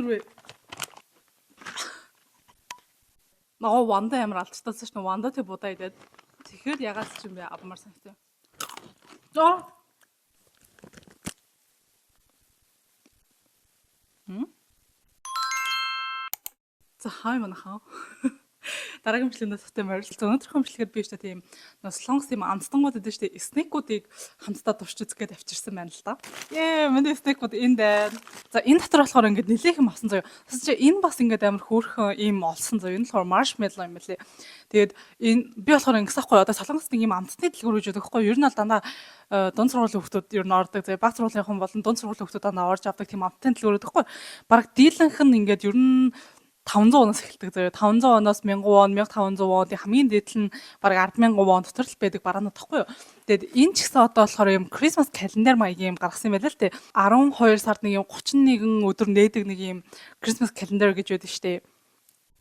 өнөрвэ. Наа ванда ямар алдчихсан ш нь ванда тэг будаа идээд. Тэгэхээр ягаад ч юм бэ авмаар санагтай. За. За хай манайхаа. Дараагийн бичлэгнээс төстэй морилц. Өнөөдрийнхөө бичлэгээр би өштэй тийм солонгос тийм амстангууд гэдэг штеп снекүүдийг хамтдаа турш үзэх гээд авчирсан байна л да. Миний снекүүд энд байна. За энэ дотор болохоор ингээд нэлээх юм авсан заяа. Тэс чи энэ бас ингээд амар хөөрхөн ийм олсон заяа. Энэ болохоор маршмеллоу юм байлээ. Тэгээд энэ би болохоор ингэс ахгүй одоо солонгос нэг ийм амтны дэлгүүр гэж өгөхгүй. Ер нь бол дандаа дунд сургуулийн хүүхдүүд ер нь ордог. За баг сургуулийн хүн болон дунд сургуулийн хүүхдүүд дандаа орж авдаг тийм амтны дэлгүүр өгөхгүй. Бараг дийлэнх нь ингээд ер нь 500 оноос эхэлдэг заяа. 500 оноос 1000 вон, 1500 вон тийм хамгийн дээдл нь бараг 100000 вон дотор л байдаг бараанууд тахгүй юу. Тэгээд энэ ч гэсэн одоо болохоор юм Christmas calendar маягийн юм гаргасан юм байна л те. 12 сард нэг юм 31 өдөр нээдэг нэг юм Christmas calendar гэж байдаг штэ.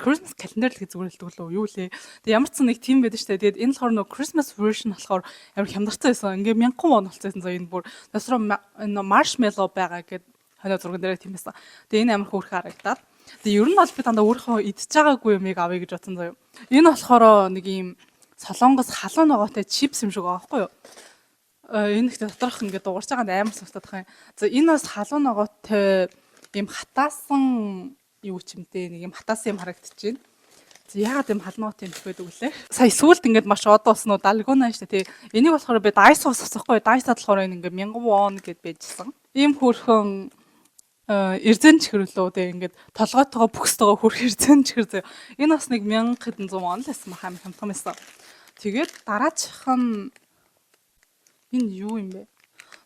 Christmas calendar л гэж зүгээр хэлдэг лөө юу лээ. Тэгээд ямар ч нэг тийм байдаг штэ. Тэгээд энэ болохоор нөгөө Christmas version болохоор амар хямдарсан байсан. Ингээ 1000 вон болчихсон заяа энэ бүр. Тэсрэ marshmallow байгаа гэд хоноо зурган дээр тийм байсан. Тэгээд энэ амар хөөрхөн харагдаад. Тэгээ ер нь бол би дандаа өөрийнхөө идчихэж байгаагүй юмыг авъя гэж бодсон заяа. Энэ болохоор нэг юм солонгос халуун ногоотой чипс юм шиг байгаа байхгүй юу? Энэ ихтэй доторх ингээд дуурч байгаа нь амар санагдах юм. За энэ бас халуун ногоотой юм хатаасан юу ч юм дээ нэг юм хатаасан юм харагдчихээн. За яагаад юм халуун ногоотой юм байдаг вүлээ? Сая сүулт ингээд маш одоо босноо далгуна штэ тий. Энийг болохоор би дайс усахгүй. Дайсад болохоор энэ ингээд 1000 вон гэд байжсан. Ийм хөөрхөн эрзэн чихэрлөө тэг ингээд толгойтойгоо бүхстэйгоо хөрх эрзэн чихэр зөө. Энэ бас нэг 1000 хэдэн зуун вон л байсан мах юм хямдхан байсан. Тэгээд дараачих нь энэ юу юм бэ?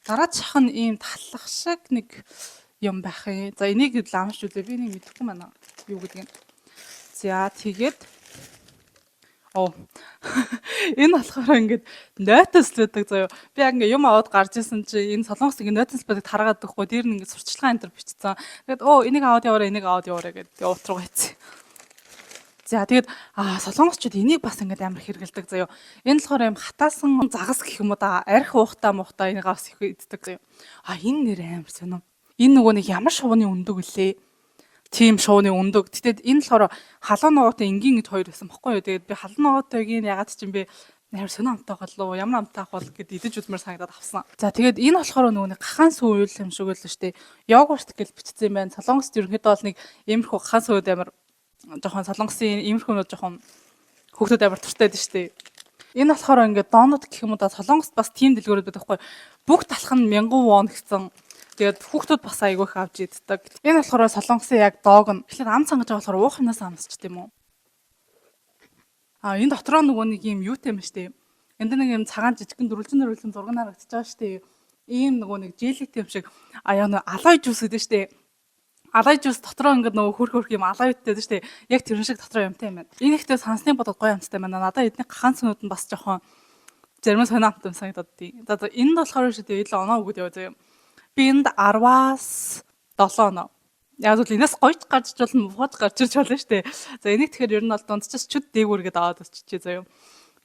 Дараачих нь ийм таллах шиг нэг юм байх юм. За энийг ламш үлээ би нэг мэдэхгүй байна. Юу гэдэг юм. За тэгээд энэ болохоор ингээд нойтос л байдаг заяа. Би яг ингээд юм аваад гарч исэн чи энэ солонгос ингээд нойтос байдаг таргаад өгөхгүй. Тэр нь ингээд сурчлагын энэ төр бичсэн. Тэгээд энийг аваад яваарай, энийг аваад яваарай гэдэг явуутруу байцсан. За тэгээд солонгосчууд энийг бас ингээд амар хэрэгэлдэг заяа. Энэ болохоор юм хатаасан загас гэх юм уу да арх уухтаа мухтаа энийг бас их иддэг заяа. Энэ нэр амар сонио. Энэ нөгөө нэг ямар шувууны өндөг үлээ. Тийм шууны өндөг. Тэгэхэд энэ болохоор халуун ногоотой энгийн гэж хоёр байсан баггүй юу. Тэгээд би халуун ногоотойг ягаад ч юм бэ амар сонио амттай болов ямар амттай ах бол гэд идэж үзмээр санагдаад авсан. За тэгээд энэ болохоор нөгөө нэг хахан сүү үйл юм шиг л штэ. Йогурт гэж бичсэн юм байна. Солонгост ерөнхийдөө бол нэг иймэрхүү хахан сүүд амар жоохон солонгосын иймэрхүүнүүд жоохон хүүхдүүд амар туртай байдаг штэ. Энэ болохоор ингээд доонод гэх юм уу да солонгост бас тийм дэлгүүрүүд байдаг байхгүй. Бүх талх нь 1000 вон гэсэн. Тэгээд хүүхдүүд бас айгүйх авч иддэг. Энэ болохоор солонгосын яг дог нь. Тэгэхээр ам цангаж байгаа болохоор уух юмнаас амсч тийм үү? Энэ дотроо нөгөө нэг юм юутэй юм штэ. Энд нэг юм цагаан жижигхэн дөрвөлжин зураг харагдаж байгаа штэ. Ийм нөгөө нэг желитэй юм шиг яа нэг алой жуус гэдэг штэ. Алой жуус дотроо ингээд нөгөө хөрх юм алой үттэй дээ штэ. Яг тэрэн шиг дотроо юмтай юм байна. Энэ ихтэй сансныг бодоод гоё юмтай байна. Надад эдний хахан сүнүүд нь бас жоохон зарим сонио амттай санагдаад тий. За энэ болохоор штэ илүү оноо өгöd яваа заяа. Би энд 10-аас 7 оноо. Яг л энэс гойч гарч болно, муухаж гарч ирж болно штэ. За энийг тэгэхээр ер нь бол дундчаас чүд дээгүүр гээд аваад өччихье заяа.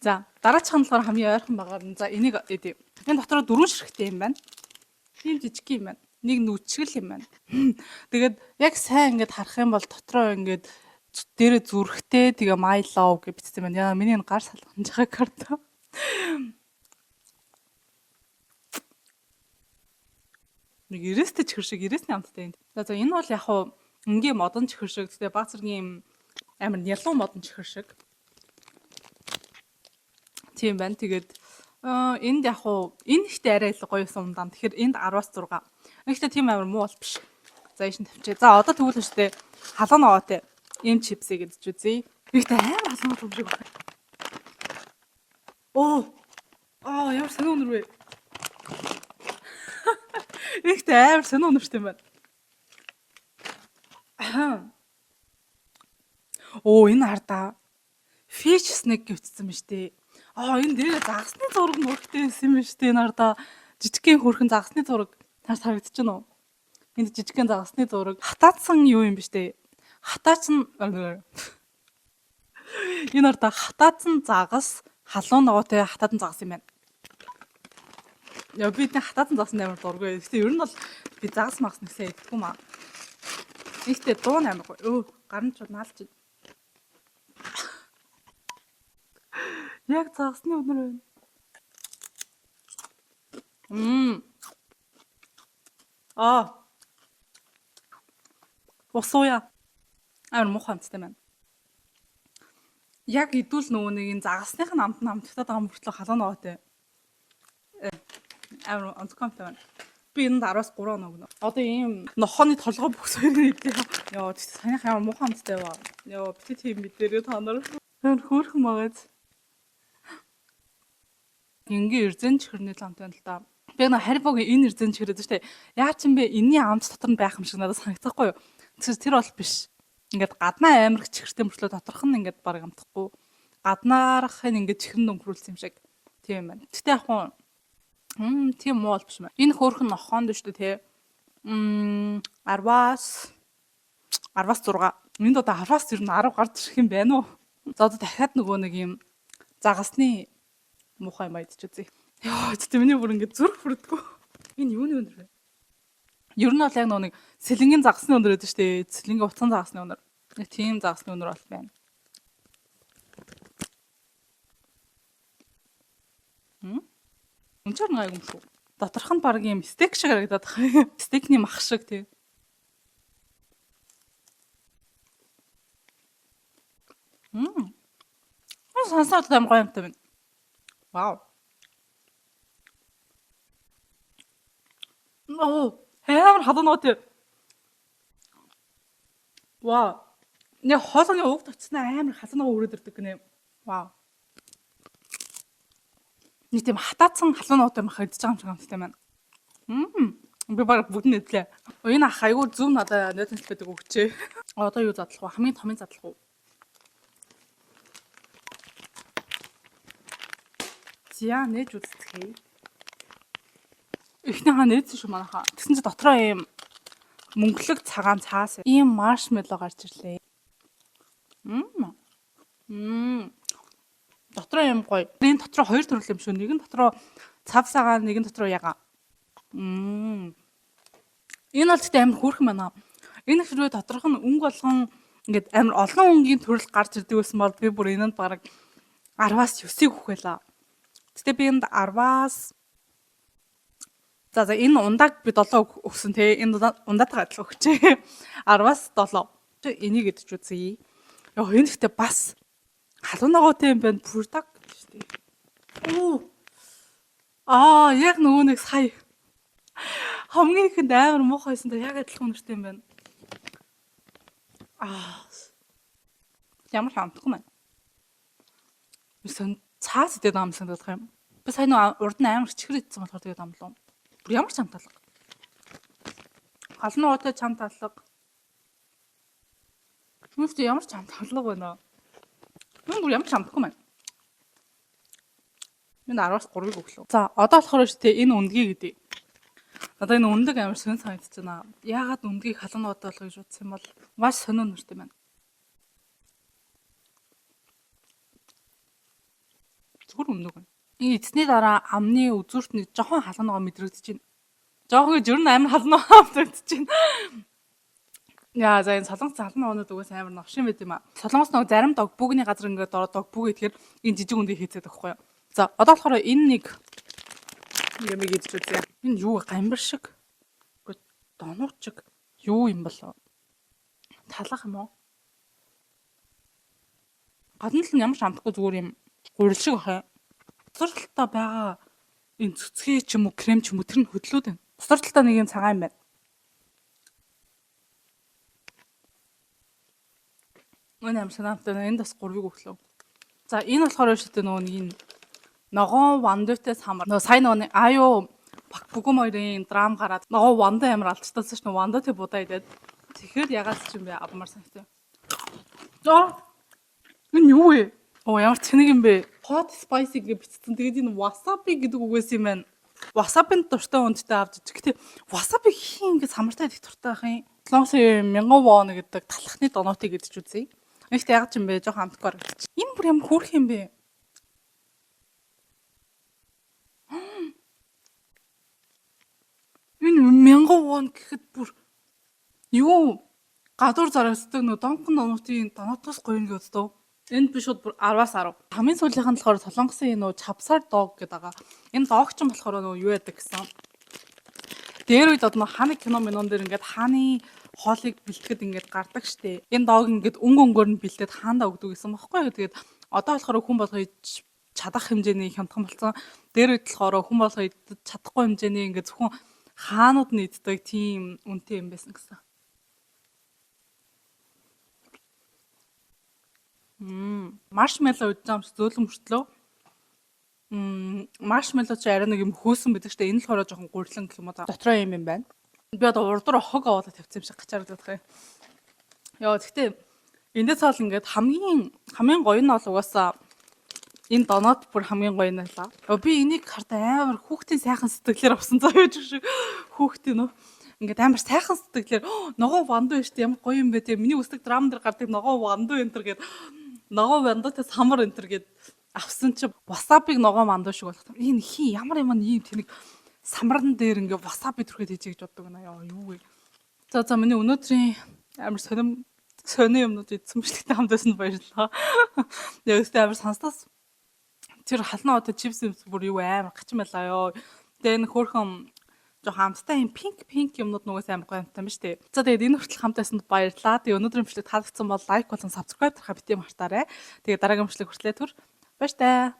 За дараачих нь болохоор хамгийн ойрхон байгаа нь за энийг эдээ. Энэ дотроо 4 ширхтээ юм байна. Тийм жижиг юм байна. Нэг нүчгэл юм байна. Тэгээд яг сайн ингээд харах юм бол дотроо ингээд дээрээ зүрхтэй тэгээ my love гэж бичсэн байна. Яа миний гар салханж байгаа карта. Нэг ирээстэй чихэр шиг ирээсний амттай юм. За энэ бол яг хуу ингийн модон чихэр шиг тэгээ баг зэргийн амар нялуу модон чихэр шиг. Тийм байна. Тэгээд энд яг хуу энэ ихтэй арай илүү гоё юм даа. Тэгэхээр энд 10-аас 6. Ихтэй тийм амар муу бол биш. За ийш нь тавьчих. За одоо тэгвэл өштэй халуун ногоотой ийм чипсийг идэж үзье. Ихтэй амар халуун ногоо шиг байна. Ямар сонио өнөр вэ? Ихтэй амар сонио өнөртэй юм байна. Энэ хардаа fish snack гэвчихсэн юм штэ. Энэ дээр загасны зураг нүртэй юм штэ. Энэ хардаа жижигхэн хөрхэн загасны зураг харагдаж байна уу? Энд жижигхэн загасны зураг. Хатаацсан юу юм бэ штэ? Хатаацсан энэ хардаа хатаацсан загас халуун ногоотой хатаацсан загас юм байна. Яа би тэ хатаацсан загас амар дургүй. Гэхдээ ер нь бол би загас магас нэгсээ идэггүй маа. Ихтэй дуу амар гоё. Өө, гарын ч наалч. Яг загасны өнөр байна. Аа, усууя. Амар муухай амттай байна. Яг идүүл нөгөө нэг энэ загасных нь амтгатаад байгаа мөртлөө халуун ногоотой. Амар онцгоймтой байна. Би энд 10-аас 3 оноо өгнө. Одоо ийм нохооны толгой бүхс хоёрын идлээ. Йоо, санийх амар муухай амттай ба. Йоо, бити тийм мэдэрээ та нар. Амар хөөрхөн байгааз. Ингийн эрзэн чихэрний ламтай л та. Би нэг Харибогийн энэ эрзэн чихрээд штэ. Яа ч юм бэ энэний амт дотор нь байх юм шиг надад санагдахгүй юу? Тэр бол биш. Ингээд гаднаа амирх чихэртэй мөрчлөө доторх нь ингээд баг амтахгүй. Гаднаарх нь ингээд чихрэн өнгөрүүлсэн юм шиг. Тийм байна. Гэтэ яг хуу тийм муу бол биш мэ. Энэ хөөрхөн нохоонд шүү дээ, те. 10-аас 6. Энд одоо 10-аас ер нь 10 гарч ирэх юм байна уу? За одоо дахиад нөгөө нэг юм загасны муухай юм айдч үзье. Яа, тэ миний бүр ингэ зүрх бүрдгүү. Энэ юуны өнөр вэ? Ер нь бол яг нөгөө нэг сэлэнгийн загасны өнөр гэдэг шүү дээ. Сэлэнгийн утсан загасны өнөр. Нэг тийм загасны өнөр бол байна. Үнчээр нэг юм шүү. Доторх нь баг юм стейк шиг харагдаад байгаа. Стейкний мах шиг тий. Сонсоод амар гоё юмтай байна. Вау. Амар халуун ногоотой. Вау. Нэг хоолойны уг татснаа амар халуун ногоо өрөөд ирдэг гинэ. Вау. Нэг тийм хатаацсан халуун ногоотой мах идэж байгаа юм шиг амттай байна. Би баг бүгд нэтлээ. Энэ ах айгүй зүв надад нөтөлт байдаг өгчээ. Одоо юу задлах вэ? Хамгийн томын задлах уу? За нээж үзчихье. Эхнийхээ нээсэн шүү манайхаа. Тэгсэн чинь дотроо ийм мөнгөлөг цагаан цаас ийм маршмеллоу гарч ирлээ. Дотроо ийм гоё. Энэ дотроо хоёр төрөл юм шүү. Нэг нь дотроо цав цагаан, нэг нь дотроо ягаан. Энэ бол тэгтээ амар хөөрхөн байна. Энэ хэрвээ доторх нь өнгө болгон ингээд амар олон өнгийн төрөл гарч ирдэг байсан бол би бүр энэнд бараг 10-аас 9-ийг өгөх байлаа. Гэтэ би энд 10-аас за энэ ундааг би 7 өгсөн те. Энэ ундаатайгаа адилхан өгчээ. 10-аас 7. Энийг идэж үзье. Яа энэ гэхдээ бас халуун ногоотой юм байна. Бүрдэг шүү дээ. Яг нөгөө нэг сая хамгийн ихэнд амар муухайсан да яг адилхан нэртэй юм байна. Ямар хамтгүй маань. Бисэн цаас идээд байгаа юм санагдах юм. Би сайн урд нь амар чихэр идсэн болохоор тэгээд амлаа. Бүр ямар ч хамт алга. Халуун ногоотой чамд алга. Мөстө ямар ч хамт алга байна. Мөн бүр ямар ч хамтгүй маань. Минь 10-аас 3-ыг өглөө. За одоо болохоор шүү дээ энэ үндгийг гэдэг. Одоо энэ үндэг амар сонь санагдаж байна. Яагаад үндгийг халуун ногоотой болгох гэж утсан юм бол маш сонио нэртэй байна. Зүгээр үндэг байна. Энэ эцсний дараа амны үзүүрт нэг жоохон халуун ногоо мэдрэгдэж байна. Жоохон гэж ер нь амар халуун ногоо мэдрэгдэж байна. Яа, за энэ солонгос халуун ногоонууд угаас амар новшин байт юм аа. Солонгос нөгөө зарим дог бүгний газар ингээд ороод дог бүг идэхээр энэ жижиг үндийг хийцээд байхгүй юу. За одоо болохоор энэ нэг ямиг идэж үзье. Энэ юу гамбар шиг? Үгүй донууд шиг юу юм болоо? Талах юм уу? Гадна л ямар ч амтгүй зүгээр юм гурил шиг бахаа. Цусралтаа байгаа энэ цэцгээ ч юм уу крем ч юм уу тэр нь хөдлөөд байна. Цусралтаа нэг юм цагаан юм байна. Энэ амар санаатай энэ бас 3-ыг өглөө. За энэ болохоор шүү дээ нөгөө нэг энэ ногоон вандуутай самар. Нөгөө сайн нөгөө аюу бүгэн хоёрын драм гараад ногоон вандаа амар алдчихсан шүү дээ. Вандаатай будаа идээд. Тэгэхээр ягаад ч юм бэ авмаар санагтай. Энэ юу вэ? Ямар тэнэг юм бэ? Hot spicy гэж бичсэн. Тэгээд энэ wasabi гэдэг үгээс юм байна. Wasabi-нд дуртай үндтэй авч иж. Гэтэ wasabi хин ингэ самартай их дуртай ах юм. Солонгосын 1000 вон гэдэг талхны донотыг идэж үзье. Ихт яг ч юм бэ? Жохон амтгаар гэж. Энэ бүр ямар хөөрх юм бэ? Энэ 1000 вон гэхэд бүр юу? Гадуур зарагддаг нөө Донкон донутын донотоос гоё нэг өдөө. Энд би шууд бүр 10-аас 10. Хамгийн сүүлийнх нь болохоор Солонгосын нөө Чавсар дог гэдэг байгаа. Энэ догч нь болохоор нөө юу яадаг гэсэн. Дээр үед одоо хааны кино минон дээр ингээд хааны хоолыг бэлтгэхэд ингээд гардаг штеп. Энэ дог ингээд өнгөөр нь бэлдээд хаандаа өгдөг гэсэн бохоггүй. Тэгээд одоо болохоор хүн болгоё чадах хэмжээний хямдхан болсон. Дээр үед болохоор хүн болгоё чадахгүй хэмжээний ингээд зөвхөн хаанууд нь иддэг тийм үнэтэй юм байсан гэсэн. Маршмеллоу идэж байгаа юм шиг зөөлөн мөртлөө. Маршмеллоу чи арай нэг юм хөөсөн байдаг штэ. Энэ л хороо жоохон гурилан гэх юм уу. Дотроо юм байна. Би одоо урдуур хог аваад тавьсан юм шиг гачаардаг байх юм. Яа гэхдээ эндээс бол ингээд хамгийн гоё нь бол угаасаа энэ донот бүр хамгийн гоё нь байлаа. Би энийг хартаа амар хүүхдийн сайхан сэтгэлээр авсан заа юу шиг хүүхдийн нөө. Ингээд амар сайхан сэтгэлээр ногоо ванду шүү дээ ямар гоё юм бэ те. Миний үсдэг драм дээр гардаг ногоо ванду энэ төр гээд ногоо вандутай самар энэ төр гээд авсан чи васабиг ногоо ванду шиг болох. Энэ хий ямар юм ийм тэнэг самран дээр ингээд васаби түрхээд хийж боддог наа юу вэ. За миний өнөөдрийн амар сони юмнууд эзэмшлэгтэй хамт байсан баярлалаа. Яг өстэй амар санслаас тэр халнаа одоо чипс бүр юу амар гачин байлаа ёо. Тэгээ энэ хөөрхөн жоохон амттай юм пинк юмнууд нугаас амар гоё амттай юм шүү дээ. За тэгээд энэ хүртэл хамт байсанд баярлалаа. Тэгээ өнөөдрийн бичлэг таалагдсан бол лайк болон subscribe дарахаа бити мартаарай. Тэгээ дараагийн бичлэг хүртлээр баяр таа.